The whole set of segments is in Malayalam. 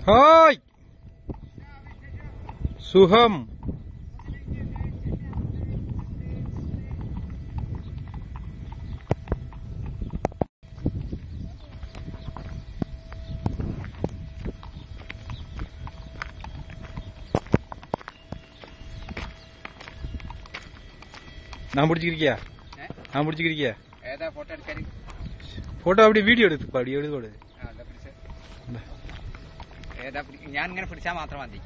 ഹായ് സുഖം. நான் பிடிச்சிக்கிறியா? நான் பிடிச்சிக்கிறியா? ഫോട്ടോ അവിടെ വീഡിയോ എടുത്ത് എടുത്തോട്. ഞാൻ ഇങ്ങനെ പിടിച്ചാൽ മാത്രം മതി.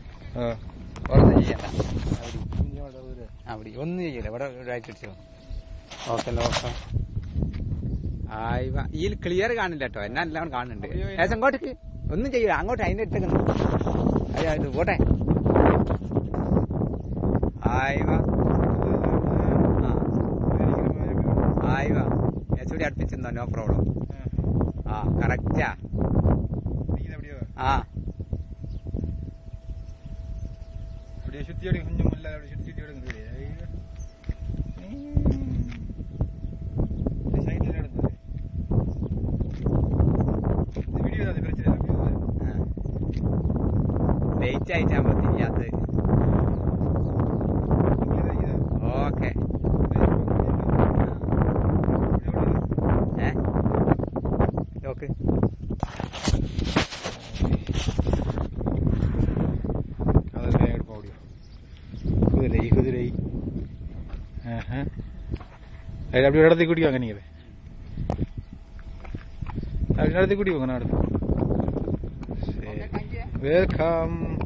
അവിടെ ഒന്നും ചെയ്യില്ല. ഇവിടെ പിടിച്ചോ. ഓക്കെ നോക്കാം. ഈ ക്ലിയർ കാണില്ല കേട്ടോ. എന്നെ എല്ലാം കാണുന്നുണ്ട്. ഏകദേശം അങ്ങോട്ടേക്ക് ഒന്നും ചെയ്യില്ല. അങ്ങോട്ട് അതിന്റെ ഇട്ടേക്കുന്നു. അതായത് പോട്ടെ. ൂടി അടുപ്പിച്ചിരുന്നോ? No problem. ആ കറക്റ്റാ. ആ ലേറ്റ് ആയിട്ടാ തിരിയാത്ത. Okay okay. കുതിരൈ அப்படி இடத்தை கூட்டி வாங்க. நீங்க அப்படி இடத்தை கூட்டி வாங்க. நான் வெல்கம்.